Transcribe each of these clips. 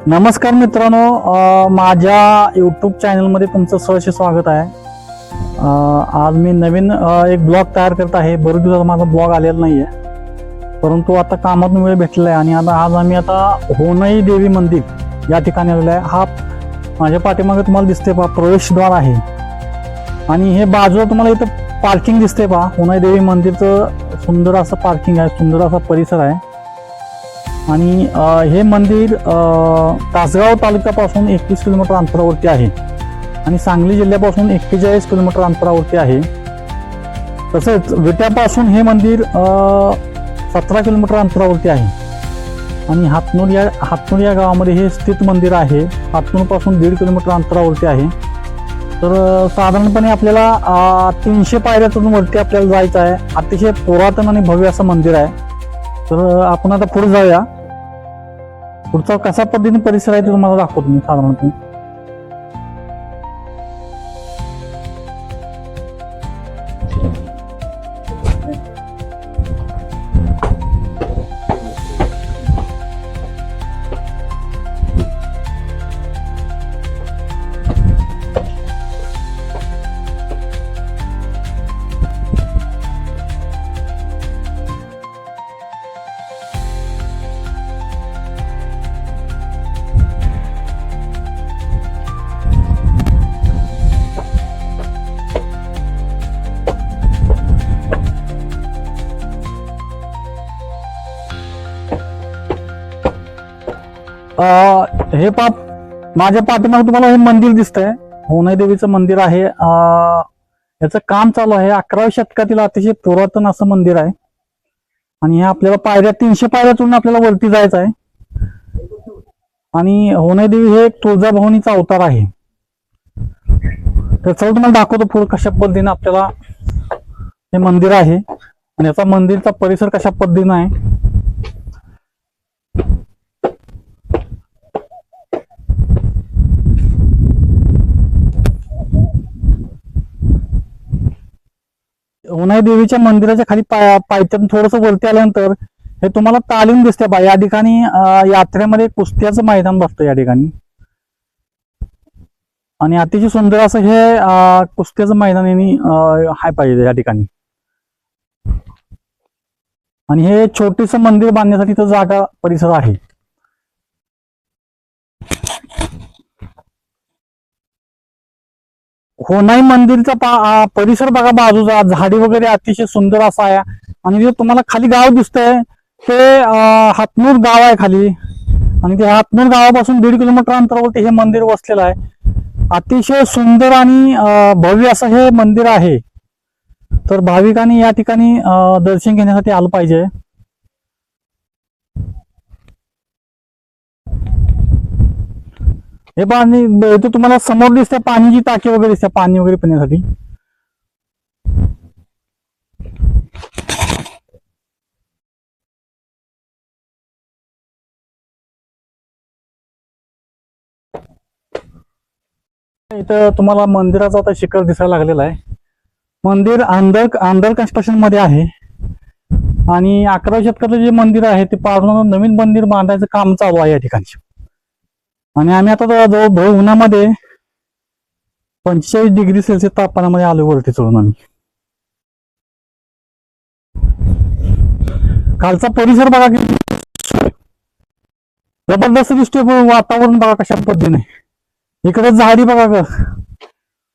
नमस्कार मित्रांनो, माझ्या यूट्यूब चॅनलमध्ये तुमचं सहर्ष स्वागत आहे। आज मी नवीन एक ब्लॉग तयार करत आहे। बरेच दिवस माझा ब्लॉग आलेला नाही आहे, परंतु आता कामातून वेळ भेटलेला आहे आणि आज आम्ही होनई देवी मंदिर या ठिकाणी आलेलो आहे। हा माझ्या पाठीमागे तुम्हाला दिसते पहा, प्रवेशद्वार आहे आणि हे बाजूला तुम्हाला इथं पार्किंग दिसते पहा। होनई देवी मंदिरचं सुंदर असं पार्किंग आहे, सुंदर असा परिसर आहे आणि हे मंदिर तासगाव तालुक्यापासून 21 किलोमीटर अंतरावरती आहे आणि सांगली जिल्ह्यापासून 41 किलोमीटर अंतरावरती आहे। तसेच विट्यापासून हे मंदिर 17 किलोमीटर अंतरावरती आहे आणि हातनूर या गावामध्ये हे स्थित मंदिर आहे। हातनूरपासून 1.5 किलोमीटर अंतरावरती आहे। तर साधारणपणे आपल्याला 300 पायऱ्यातून वरती आपल्याला जायचं आहे। अतिशय पुरातन आणि भव्य असं मंदिर आहे। तर आपण आता पुढे जाऊया। पुढचा कशा पद्धतीने परिसर आहे ते तुम्हाला दाखवतो मी साधारणपणे। हे माझ्या पाठीमागे तुम्हाला हे मंदिर दिसतंय, होनई देवीचं मंदिर आहे। याचं काम चालू आहे। 11व्या शतकातील अतिशय पुरातन असं मंदिर आहे आणि हे आपल्याला 300 पायऱ्यातून आपल्याला वरती जायचं आहे आणि होनई देवी हे तुळजाभवानीचा अवतार आहे। तर चला तुम्हाला दाखवतो पुढे कशा पद्धतीने आपल्याला हे मंदिर आहे आणि याचा मंदिरचा परिसर कशा पद्धतीने आहे। होनई देवीच्या मंदिराच्या खाली पायथ्यातून थोडस वरती आल्यानंतर हे तुम्हाला तालीम दिसते बा। या ठिकाणी यात्रेमध्ये कुस्त्याचं मैदान बसतं या ठिकाणी आणि अतिशय सुंदर असं हे कुस्त्याचं मैदान हाय पाहिजे या ठिकाणी आणि हे छोटेस मंदिर बांधण्यासाठी तर जागा परिसर आहे। होनई मंदिरचा परिसर बघा, बाजूचा झाडी वगैरे अतिशय सुंदर असा आहे आणि जे तुम्हाला खाली गाव दिसतंय ते हातनूर गाव आहे खाली आणि ते हातनूर गावापासून 1.5 किलोमीटर अंतरावरती हे मंदिर वसलेलं आहे। अतिशय सुंदर आणि भव्य असं हे मंदिर आहे। तर भाविकांनी या ठिकाणी दर्शन घेण्यासाठी आलं पाहिजे। हे पाणी इथे तुम्हाला समोर दिसते, पाण्याची टाकी वगैरे दिसते, पाणी वगैरे पिण्यासाठी। इथं तुम्हाला मंदिराचा आता शिखर दिसायला लागलेला आहे। मंदिर अंडर कन्स्ट्रक्शन मध्ये आहे आणि 11व्या शतकातलं जे मंदिर आहे ते पाडून नवीन मंदिर बांधायचं काम चालू आहे या ठिकाणी आणि आम्ही आता जवळ उन्हामध्ये 45 डिग्री सेल्सिअस तापमानामध्ये आलो वरती चढून आम्ही। खालचा परिसर बघा की जबरदस्त दिसतोय। वातावरण बघा कशा पद्धतीने, इकडे झाडी बघा ग,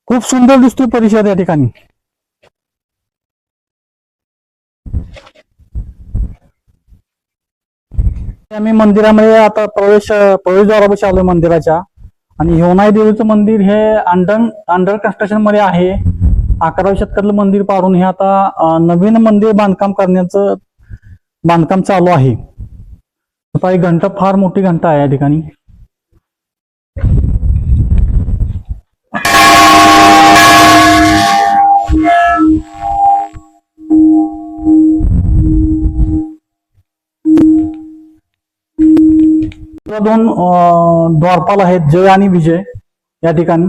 खूप सुंदर दिसतोय परिसर या ठिकाणी। आम्ही मंदिरामध्ये आता प्रवेशद्वारापाशी आलोय मंदिराच्या आणि होनई देवीचं मंदिर हे अंडर कन्स्ट्रक्शन मध्ये आहे। 11व्या शतकातलं मंदिर पाडून हे आता नवीन मंदिर बांधकाम चालू आहे। आता ही घंटा फार मोठी घंटा आहे या ठिकाणी। दोन द्वारपाल आहेत, जय आणि विजय या ठिकाणी।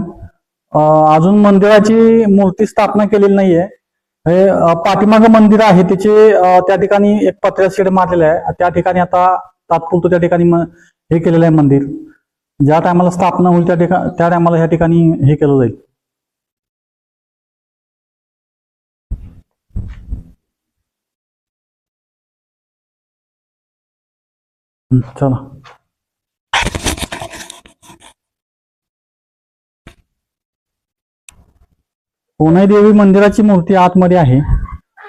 अजून मंदिराची मूर्ती स्थापना केलेली नाहीये। हे पाठीमागं मंदिर आहे त्याचे त्या ठिकाणी एक पत्र्याचं शेड मारलेलं आहे। त्या ठिकाणी आता तात्पुरतं त्या ठिकाणी हे केलेलं आहे मंदिर. ज्या टायमाला स्थापना होईल त्या टायमाला ह्या ठिकाणी हे केलं जाईल. चला, होनाई देवी मंदिराची मूर्ती आतमध्ये आहे.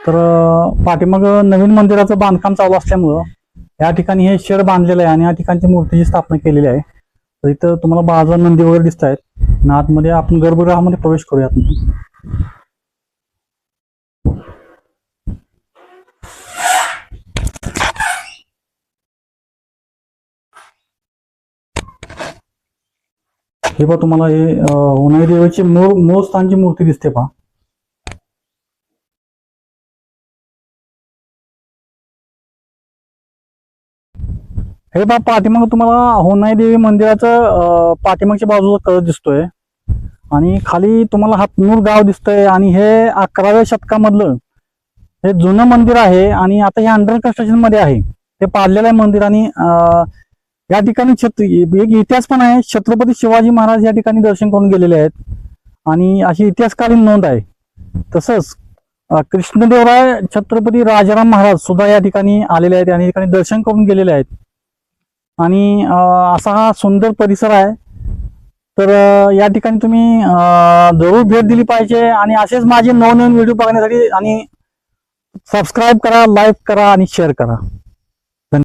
तर पाठीमाग नवीन मंदिराचं बांधकाम चालू असल्यामुळं या ठिकाणी हे शेड बांधलेलं आहे आणि या ठिकाणची मूर्तीची स्थापना केलेली आहे. तर इथं तुम्हाला बाजूला नंदी वगैरे दिसत आहेत. आतमध्ये आपण गर्भगृहामध्ये प्रवेश करूयात. हे पहा, तुम्हाला हे होनाई देवीची मूळ स्थानची मूर्ती दिसते पहा. हे पहा, पाठीमाग तुम्हाला होनाई देवी मंदिराचं पाठीमागच्या बाजूला कळस दिसतोय आणि खाली तुम्हाला हातनूर गाव दिसतंय. आणि हे 11व्या शतकामधलं हे जुनं मंदिर आहे आणि आता हे अंडर कन्स्ट्रक्शन मध्ये आहे. ते पाडलेलं आहे मंदिर. आणि या ठिकाणी एक इतिहास पण आहे. छत्रपती शिवाजी महाराज या ठिकाणी दर्शन करून गेलेले आहेत आणि अशी इतिहासकालीन नोंद आहे. तसंच कृष्णदेवराय छत्रपती राजाराम महाराज सुद्धा या ठिकाणी आलेले आहेत आणि या ठिकाणी दर्शन करून गेलेले आहेत. आणि असा हा सुंदर परिसर आहे. तर या ठिकाणी तुम्ही जरूर भेट दिली पाहिजे. आणि असेच माझे नवनवीन व्हिडिओ बघण्यासाठी आणि सबस्क्राईब करा, लाईक करा आणि शेअर करा.